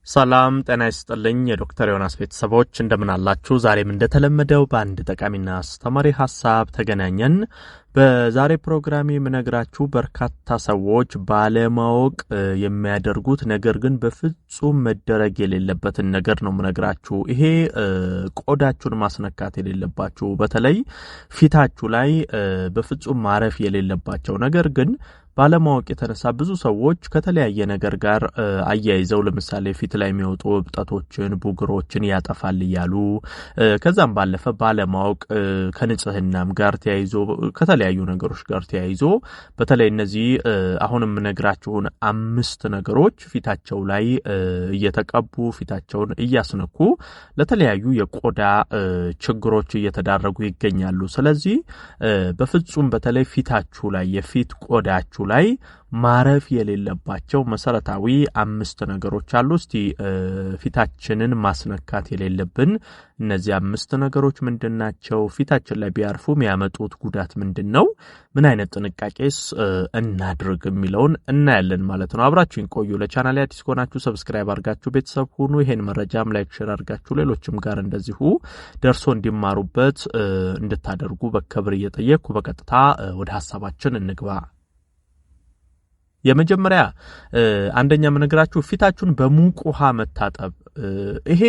ሰላም ጤና ይስጥልኝ የዶክተር ዮናስ ቤተሰቦች እንደምን አላችሁ? ዛሬም እንደተለመደው በአንድ ጠቃሚና አስተማሪ ሐሳብ ተገናኘን። በዛሬ ፕሮግራም የምነግራችሁ በርካታ ሰዎች ባለማወቅ የሚያደርጉት ነገር ግን በፍጹም መደረግ የሌለበትን ነገር ነው የምነግራችሁ። ይሄ ቆዳችሁን ማስነካት የሌለባችሁ በተለይ ፊታችሁ ላይ በፍጹም ማረፍ የሌለባቸው ነገር ግን ባለማወቅ የተነሳ ብዙ ሰዎች ከተለያየ ነገር ጋር አያይዘው ለምሳሌ ፊት ላይ የሚወጡ እብጠቶችን ቡግሮችን ያጠፋል ይያሉ ከዛም ባለፈ ባለማወቅ ከንጽህናም ጋር ተያይዞ ከተለያዩ ነገሮች ጋር ተያይዞ በተለይ እነዚህ አሁንም ነግራችሁን 5 ነገሮች ፊታቸው ላይ እየተቀቡ ፊታቸውን እያስነኩ ለተለያዩ የቆዳ ችግሮች እየተዳረጉ ይገኛሉ። ስለዚህ በፍጹም በተለይ ፊታችሁ ላይ የፊት ቆዳችሁ ላይ ማረፍ የሌለባቸው መሰረታዊ 5 ነገሮች አሉ። እስቲ ፊታችንን ማስነካት የሌለብን እነዚህ 5 ነገሮች ምንድናቸው? ፊታችን ላይ ቢያርፉ የሚያመጡት ጉዳት ምንድነው? ምን አይነት ጥንቃቄስ እናድርግ የሚለውን እናያለን ማለት ነው። አብራችሁን ቆዩ። ለቻናሌ አዲስ ከሆናችሁ ሰብስክራይብ አድርጋችሁ ቤተሰብ ሁኑ። ይሄን መረጃም ላይክ ሼር አድርጋችሁ ሌሎችም ጋር እንደዚሁ ደርሶ እንዲማሩበት እንድታደርጉ በክብር እየጠየቅኩ በቀጥታ ወደ ሐሳባችን እንግባ። የመጀመሪያ አንደኛ ምንግራችሁ ፊታችሁን በሙቅ ውሃ መታጠብ። ይሄ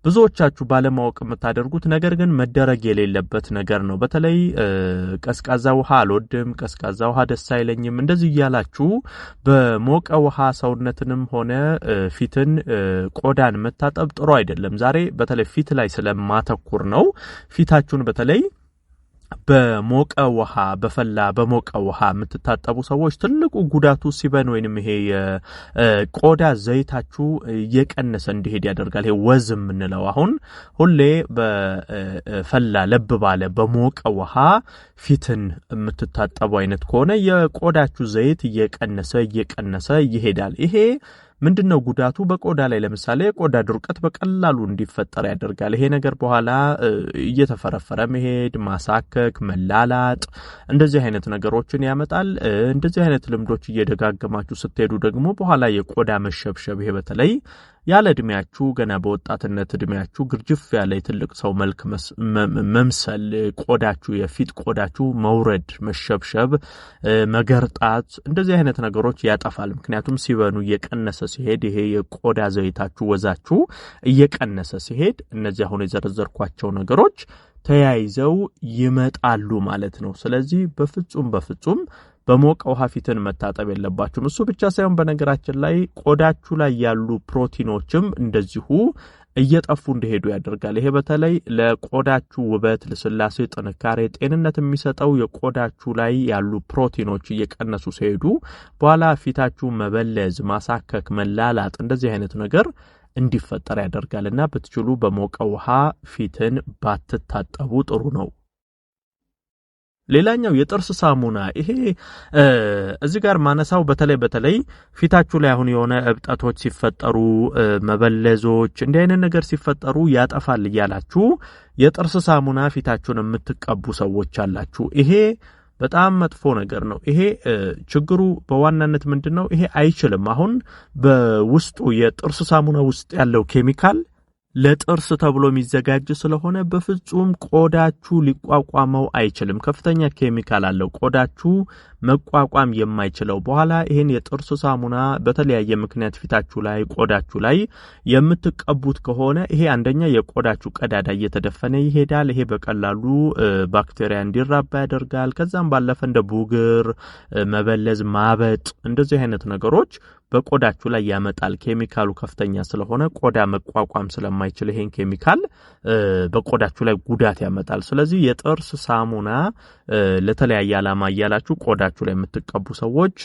ብዙዎቻችሁ ባለማወቅ የምታደርጉት ነገር ግን መደረግ የሌለበት ነገር ነው። በተለይ ቀዝቃዛ ውሃ አልወድም፣ ቀዝቃዛ ውሃ ደስ አይለኝም እንደዚህ እያላችሁ በሞቀ ውሃ ሰውነትንም ሆነ ፊትን ቆዳን መታጠብ ጥሩ አይደለም። ዛሬ በተለይ ፊት ላይ ስለማተኩር ነው። ፊታችሁን በተለይ በሞቀ ውሃ በፈላ በሞቀ ውሃ የምትታጠቡ ሰዎች ትልቁ ጉዳቱ ሲበን ወይንም ይሄ የቆዳ ዘይታችሁ እየቀነሰ እንዲሄድ ያደርጋል። ይሄ ወዝ የምንለው አሁን ሁሌ በፈላ ለብ ባለ በሞቀ ውሃ ፊትን የምትታጠቡ አይነት ከሆነ የቆዳችሁ ዘይት እየቀነሰ ይሄዳል። ይሄ ምንድነው ጉዳቱ? በቆዳ ላይ ለምሳሌ የቆዳ ድርቀት በቀላሉ እንዲፈጠር ያደርጋል። ይሄ ነገር በኋላ እየተፈረፈረ መሄድ፣ ማሳከክ፣ መላላጥ እንደዚህ አይነት ነገሮችን ያመጣል። እንደዚህ አይነት ልምዶች እየደጋገማችሁ ስትሄዱ ደግሞ በኋላ የቆዳ መሸብሸብ ይሄ በተለይ ያለ እድሜያችሁ ገና በወጣትነት እድሜያችሁ ግርጅፍ ያለ ትልቅ ሰው መልክ መምሰል፣ ቆዳችሁ የፊት ቆዳችሁ መውረድ፣ መሸብሸብ፣ መገርጣት እንደዚህ አይነት ነገሮች ያጠፋል። ምክንያቱም ሲበኑ እየቀነሰ ሲሄድ ይሄ የቆዳ ዘይታችሁ ወዛችሁ እየቀነሰ ሲሄድ እነዚህ አሁን የዘረዘርኳቸው ነገሮች ተያይዘው ይመጣሉ ማለት ነው። ስለዚህ በፍጹም በሞቀ ውሃ ፊትን መታጠብ የለባችሁም። እሱ ብቻ ሳይሆን በነገራችን ላይ ቆዳችሁ ላይ ያሉ ፕሮቲኖችም እንደዚሁ እየጠፉ እንዲሄዱ ያደርጋል። ይሄ በተለይ ለቆዳችሁ ውበት፣ ለስላሴ፣ ጥንካሬ፣ ጤንነት የሚሰጠው የቆዳችሁ ላይ ያሉ ፕሮቲኖች እየቀነሱ ሲሄዱ በኋላ ፊታችሁ መበለዝ፣ ማሳከክ፣ መላላጥ እንደዚህ አይነት ነገር እንዲፈጠር ያደርጋልና በትችሉ በሞቀ ውሃ ፊትን ባትታጠቡ ጥሩ ነው። ሌላኛው የጥርስ ሳሙና። ይሄ እዚህ ጋር ማነሳው በተለይ ፊታችሁ ላይ አሁን የሆነ እብጠቶች ሲፈጠሩ መበለዞች እንዲህ አይነት ነገር ሲፈጠሩ ያጠፋል እያላችሁ የጥርስ ሳሙና ፊታችሁን የምትቀቡ ሰዎች አላችሁ። ይሄ በጣም መጥፎ ነገር ነው። ይሄ ችግሩ በዋናነት ምንድነው? ይሄ አይችልም። አሁን በውስጡ የጥርስ ሳሙና ውስጥ ያለው ኬሚካል ለጥርስ ተብሎ የሚዘጋጅ ስለሆነ በፍጹም ቆዳችሁ ሊቋቋመው አይችልም። ከፍተኛ ኬሚካል አለው ቆዳችሁ መቋቋም የማይችለው። በኋላ ይሄን የጥርስ ሳሙና በተለያየ ምክንያት ፊታችሁ ላይ ቆዳችሁ ላይ የምትቀቡት ከሆነ ይሄ አንደኛ የቆዳችሁ ቀዳዳ እየተደፈነ ይሄዳል። ይሄ በቀላሉ ባክቴሪያ እንዲራባ ያደርጋል። ከዛም ባለፈ እንደ ቡግር፣ መበለዝ፣ ማበጥ እንደዚህ አይነት ነገሮች በቆዳችሁ ላይ ያመጣል። ኬሚካሉ ከፍተኛ ስለሆነ ቆዳ መቋቋም ስለማይችል ይሄን ኬሚካል በቆዳችሁ ላይ ጉዳት ያመጣል። ስለዚህ የጥርስ ሳሙና ለተለያየ ዓላማ ያያላችሁ ቆዳችሁ ላይ የምትቀቡ ሰዎች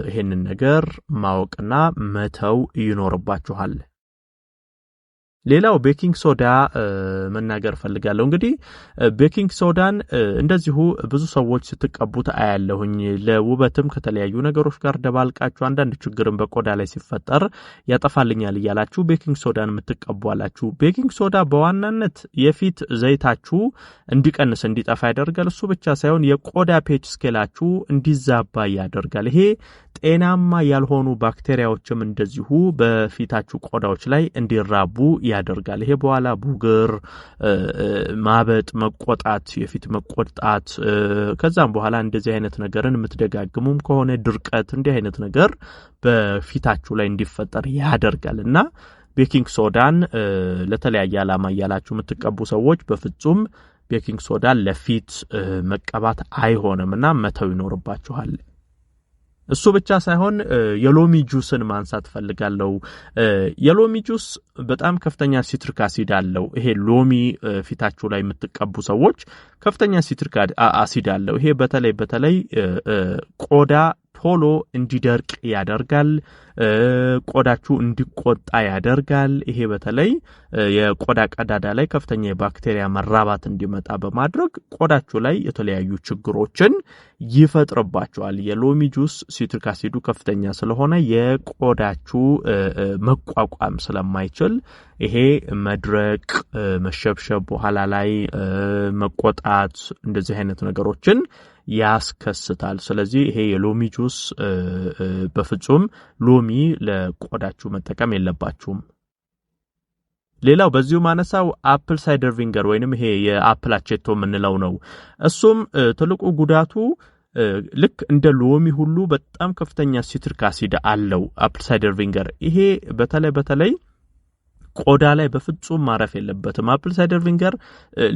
ይሄንን ነገር ማወቅና መተው ይኖርባችኋል። ሌላው ቤኪንግ ሶዳ መናገር ፈልጋለሁ። እንግዲህ ቤኪንግ ሶዳን እንደዚሁ ብዙ ሰዎች ስትቀቡት አያለሁኝ። ለውበትም ከተለያዩ ነገሮች ጋር ደባልቃችሁ አንዳንድ ችግርን በቆዳ ላይ ሲፈጠር ያጠፋልኛል እያላችሁ ቤኪንግ ሶዳን የምትቀቧላችሁ። ቤኪንግ ሶዳ በዋናነት የፊት ዘይታችሁ እንዲቀንስ እንዲጠፋ ያደርጋል። እሱ ብቻ ሳይሆን የቆዳ ፔች ስኬላችሁ እንዲዛባ ያደርጋል። ይሄ ጤናማ ያልሆኑ ባክቴሪያዎችም እንደዚሁ በፊታችሁ ቆዳዎች ላይ እንዲራቡ ያደርጋል። ይሄ በኋላ ቡግር፣ ማበጥ፣ መቆጣት፣ የፊት መቆጣት ከዛም በኋላ እንደዚህ አይነት ነገርን የምትደጋግሙም ከሆነ ድርቀት፣ እንዲህ አይነት ነገር በፊታችሁ ላይ እንዲፈጠር ያደርጋልና ቤኪንግ ሶዳን ለተለያየ ዓላማ ያላችሁ የምትቀቡ ሰዎች በፍጹም ቤኪንግ ሶዳን ለፊት መቀባት አይሆንምና መተው ይኖርባችኋል። እሱ ብቻ ሳይሆን የሎሚ ጁስን ማንሳት ፈልጋለሁ። የሎሚ ጁስ በጣም ከፍተኛ ሲትሪክ አሲድ አለው። ይሄ ሎሚ ፊታችሁ ላይ የምትቀቡ ሰዎች ከፍተኛ ሲትሪክ አሲድ አለው። ይሄ በተለይ ቆዳ ቶሎ እንዲደርቅ ያደርጋል። ቆዳችሁ እንዲቆጣ ያደርጋል። ይሄ በተለይ የቆዳ ቀዳዳ ላይ ከፍተኛ የባክቴሪያ መራባት እንዲመጣ በማድረግ ቆዳችሁ ላይ የተለያዩ ችግሮችን ይፈጥርባቸዋል። የሎሚ ጁስ ሲትሪክ አሲዱ ከፍተኛ ስለሆነ የቆዳችሁ መቋቋም ስለማይችል ይሄ መድረቅ፣ መሸብሸብ፣ በኋላ ላይ መቆጣት እንደዚህ አይነት ነገሮችን ያስከስታል። ስለዚህ ይሄ የሎሚ ጁስ በፍጹም ሎሚ ለቆዳችሁ መጠቀም የለባችሁም። ሌላው በዚሁ ማነሳው አፕል ሳይደር ቪንገር ወይንም ይሄ የአፕል አቼቶ የምንለው ነው። እሱም ትልቁ ጉዳቱ ልክ እንደ ሎሚ ሁሉ በጣም ከፍተኛ ሲትሪክ አሲድ አለው አፕል ሳይደር ቪንገር። ይሄ በተለይ ቆዳ ላይ በፍጹም ማረፍ የለበትም። አፕል ሳይደር ቪንገር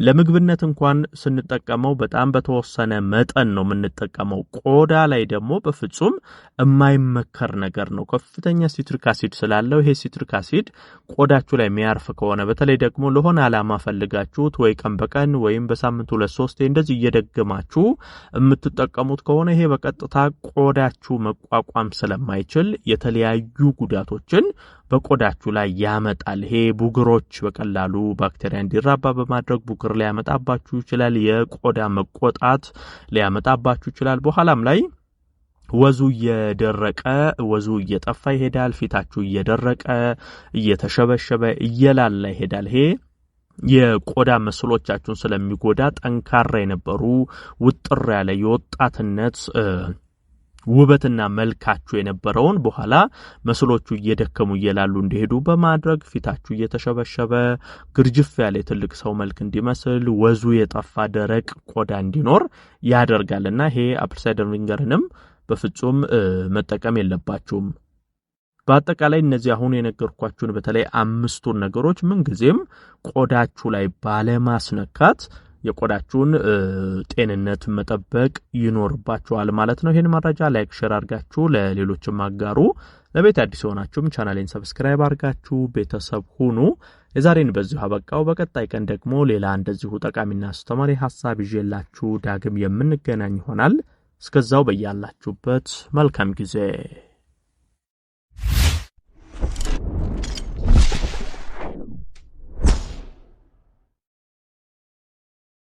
ለምግብነት እንኳን ስንጠቀመው በጣም በተወሰነ መጠን ነው የምንጠቀመው። ቆዳ ላይ ደግሞ በፍጹም የማይመከር ነገር ነው። ከፍተኛ ሲትሪክ አሲድ ስላለው ይሄ ሲትሪክ አሲድ ቆዳችሁ ላይ የሚያርፍ ከሆነ በተለይ ደግሞ ለሆነ ዓላማ ፈልጋችሁት ወይ ቀን በቀን ወይም በሳምንት 2-3 እንደዚህ እየደገማችሁ የምትጠቀሙት ከሆነ ይሄ በቀጥታ ቆዳችሁ መቋቋም ስለማይችል የተለያዩ ጉዳቶችን በቆዳችሁ ላይ ያመጣል። ይሄ ቡግሮች በቀላሉ ባክቴሪያ እንዲራባ በማድረግ ቡግር ላይ ያመጣባችሁ ይችላል። የቆዳ መቆጣት ሊያመጣባችሁ ይችላል። በኋላም ላይ ወዙ እየደረቀ ወዙ እየጠፋ ይሄዳል። ፊታችሁ እየደረቀ እየተሸበሸበ እየላላ ይሄዳል። ይሄ የቆዳ መስሎቻችሁን ስለሚጎዳ ጠንካራ የነበሩ ውጥር ያለ የወጣትነት ውበትና መልካችሁ የነበረውን በኋላ መስሎቹ እየደከሙ እየላሉ እንዲሄዱ በማድረግ ፊታችሁ እየተሸበሸበ ግርጅፍ ያለ ትልቅ ሰው መልክ እንዲመስል ወዙ የጠፋ ደረቅ ቆዳ እንዲኖር ያደርጋልና ይሄ አፕል ሳይደር ቪንገርንም በፍጹም መጠቀም የለባችሁም። በአጠቃላይ እነዚህ አሁን የነገርኳችሁን በተለይ 5ቱን ነገሮች ምንጊዜም ቆዳችሁ ላይ ባለማስነካት የቆዳችሁን ጤንነት መጠበቅ ይኖርባችኋል ማለት ነው። ይሄን መረጃ ላይክ ሼር አድርጋችሁ ለሌሎችም አጋሩ። ለቤት አዲስ ሆናችሁም ቻናሌን ሰብስክራይብ አድርጋችሁ ቤተሰብ ሁኑ። የዛሬን በዚሁ አበቃው። በቀጣይ ቀን ደግሞ ሌላ እንደዚሁ ጠቃሚና አስተማሪ ሐሳብ ይዤላችሁ ዳግም የምንገናኝ ይሆናል። እስከዛው በያላችሁበት መልካም ጊዜ